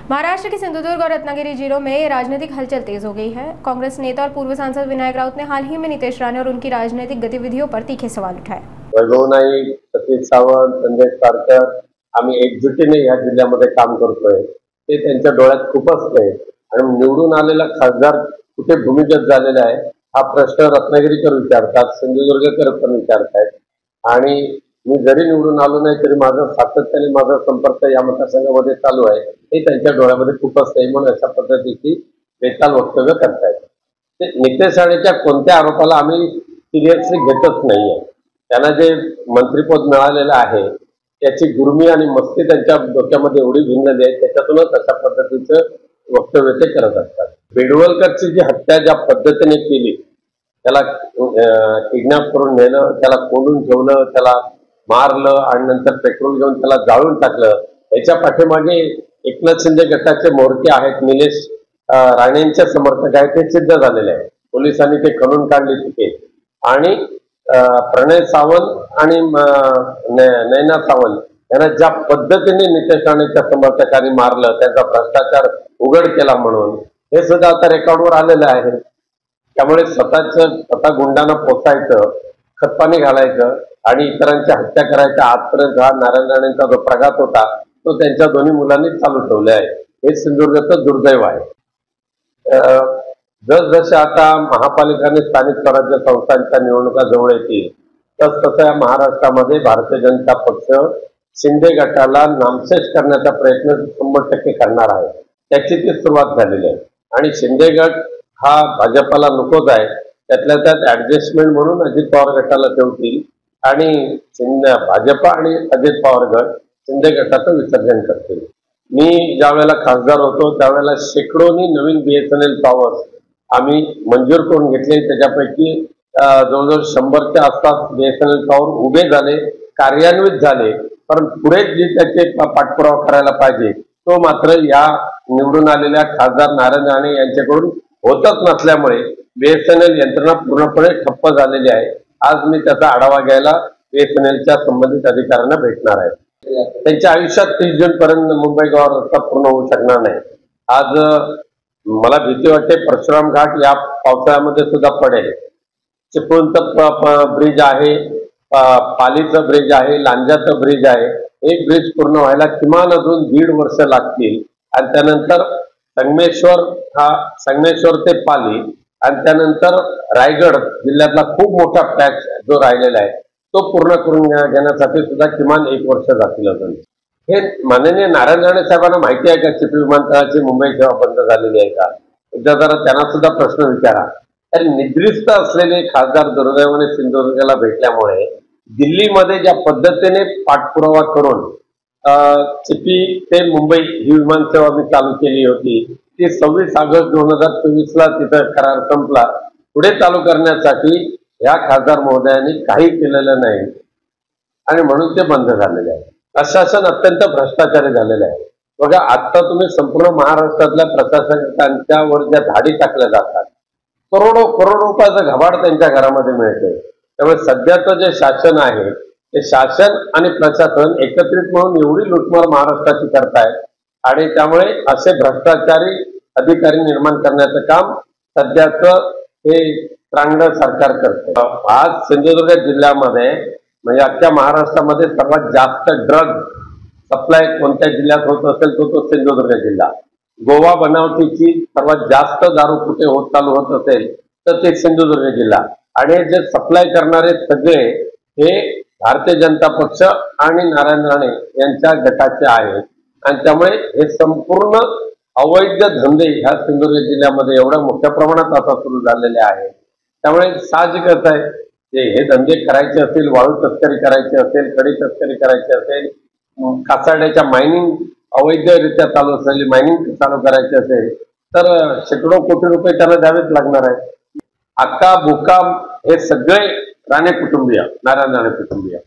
महाराष्ट्र के सिंधुदुर्ग और रत्नागिरी जिलों में राजनीतिक हलचल तेज हो गई है। कांग्रेस नेता और पूर्व सांसद विनायक राउत ने हाल ही में नीतीश राणे और उनकी राजनीतिक गतिविधियों पर तीखे सवाल उठाए। वैभव नाईक, सतीश सावंत, संजय सारकर आम्ही एकजुटीने या जिल्ह्यामध्ये काम करतोय ते त्यांच्या डोळ्यात खूप असते आणि निवडून आलेला खासदार कुठे भूमिगत झालेला आहे हा प्रश्न रत्नागिरीकर विचारतात, सिंधुदुर्गकर पण विचारतात आणि मी जरी निवडून आलो नाही तरी माझा सातत्याने माझा संपर्क या मतदारसंघामध्ये चालू आहे हे त्यांच्या डोळ्यामध्ये खूप असते म्हणून अशा पद्धतीची बेताल वक्तव्य करतायत। ते नितेश राणेच्या कोणत्या आरोपाला आम्ही सिरियसली घेतच नाहीये। त्यांना जे मंत्रिपद मिळालेलं आहे त्याची गुरमी आणि मस्ती त्यांच्या डोक्यामध्ये एवढी भिनलेली आहे त्याच्यातूनच अशा पद्धतीचं वक्तव्य ते करत असतात। बेडवलकरची जी हत्या ज्या पद्धतीने केली, त्याला किडनॅप करून नेलं, त्याला कोंडून ठेवलं, त्याला मारलं आणि नंतर पेट्रोल घेऊन त्याला जाळून टाकलं, याच्या पाठीमागे एकनाथ शिंदे गटाचे मोर्चे आहेत, निलेश राणेंचे समर्थक आहेत, ते सिद्ध झालेले आहे। पोलिसांनी ते खणून काढले तिथे आणि प्रणय सावंत आणि नैना सावंत यांना ज्या पद्धतीने नितेश राणेच्या समर्थकांनी मारलं, त्यांचा भ्रष्टाचार उघड केला म्हणून हे सुद्धा आता रेकॉर्डवर आलेलं आहे। त्यामुळे स्वतः गुंडांना पोचायचं, खतपाणी घालायचं आणि इतरांची हत्या करायच्या आजपर्यंत हा नारायण राणेंचा जो प्रघात होता तो त्यांच्या दोन्ही मुलांनी चालू ठेवले आहे। हे सिंधुदुर्गाचं दुर्दैव आहे। जसजसे आता महापालिका आणि स्थानिक स्वराज्य संस्थांच्या निवडणुका जवळ येतील तसतसं या महाराष्ट्रामध्ये भारतीय जनता पक्ष शिंदे गटाला नामशेष करण्याचा प्रयत्न 100% करणार आहे। त्याची ती सुरुवात झालेली आहे आणि शिंदे गट हा भाजपला नकोच आहे। त्यातल्या त्यात ऍडजस्टमेंट म्हणून अजित पवार गटाला ठेवतील आणि भाजप आणि अजित पवार गट शिंदे गटाचं विसर्जन करतील। मी ज्या वेळेला खासदार होतो त्यावेळेला शेकडोनी नवीन BSNL टॉवर्स आम्ही मंजूर करून घेतले। त्याच्यापैकी जवळजवळ 100च्या आसपास BSNL टॉवर उभे झाले, कार्यान्वित झाले, पण पुढे जे त्याचे पाठपुरावा करायला पाहिजे तो मात्र या निवडून आलेल्या खासदार नारायण राणे यांच्याकडून होतच नसल्यामुळे BSNL यंत्रणा पूर्णपणे ठप्प झालेली आहे। आज मी त्याचा आढावा घ्यायला BSNLच्या संबंधित अधिकाऱ्यांना भेटणार आहे। त्यांच्या आयुष्यात 30 जून पर्यंत मुंबई गोवा रस्ता पूर्ण होऊ शकणार नाही। आज मला भीती वाटते परशुराम घाट या पावसाळ्यामध्ये सुद्धा पडेल। चिपळूणचं ब्रिज आहे, पालीचं ब्रिज आहे, लांजाचं ब्रिज आहे, एक ब्रिज पूर्ण व्हायला किमान अजून 1.5 वर्ष लागतील आणि त्यानंतर संगमेश्वर ते पाली आणि त्यानंतर रायगड जिल्ह्यातला खूप मोठा पॅच जो राहिलेला आहे तो पूर्ण करून घेण्यासाठी सुद्धा किमान 1 वर्ष जातील अजून। हे माननीय नारायण राणे साहेबांना माहिती आहे का चिपी विमानतळाची मुंबई सेवा बंद झालेली आहे का? एकदा जरा त्यांना सुद्धा प्रश्न विचारा। तर निद्रिस्त असलेले खासदार दुर्दैवाने सिंधुदुर्गला भेटल्यामुळे दिल्लीमध्ये ज्या पद्धतीने पाठपुरावा करून चिपी ते मुंबई ही विमानसेवा मी चालू केली होती ती 26 ऑगस्ट 2024ला तिथं करार संपला। पुढे चालू करण्यासाठी या खासदार महोदयांनी काही केलेलं नाही आणि म्हणून ते बंद झालेले आहे। प्रशासन अत्यंत भ्रष्टाचारी झालेलं आहे। बघा आता तुम्ही संपूर्ण महाराष्ट्रातल्या प्रशासकांच्यावर ज्या धाडी टाकल्या जातात, करोडो रुपयाचं घबाड त्यांच्या घरामध्ये मिळते। त्यामुळे सध्याचं जे शासन आहे ते शासन आणि प्रशासन एकत्रित म्हणून एवढी लुटमार महाराष्ट्राची करतायत आणि त्यामुळे असे भ्रष्टाचारी अधिकारी निर्माण करण्याचं काम सध्याचं हे त्रांगडं सरकार करते। आज सिंधुदुर्ग जिल्ह्यामध्ये म्हणजे अख्ख्या महाराष्ट्रामध्ये सर्वात जास्त ड्रग सप्लाय कोणत्या जिल्ह्यात होत असेल तो सिंधुदुर्ग जिल्हा। गोवा बनावटीची सर्वात जास्त दारू कुठे चालू होत असेल तर ते सिंधुदुर्ग जिल्हा आणि जे सप्लाय करणारे सगळे हे भारतीय जनता पक्ष आणि नारायण राणे यांच्या गटाचे आहेत आणि त्यामुळे हे संपूर्ण अवैध धंदे ह्या सिंधुदुर्ग जिल्ह्यामध्ये एवढ्या मोठ्या प्रमाणात आता सुरू झालेले आहेत। त्यामुळे साहजिकच आहे हे धंदे करायचे असतील, वाळू तस्करी करायची असेल, खडी तस्करी करायची असेल, कासाड्याच्या मायनिंग अवैधरित्या चालू असलेली मायनिंग चालू करायची असेल तर शेकडो कोटी रुपये त्यांना द्यावेच लागणार आहे। अक्का बुक्का हे सगळे राणे कुटुंबीय, नारायण राणे कुटुंबीय।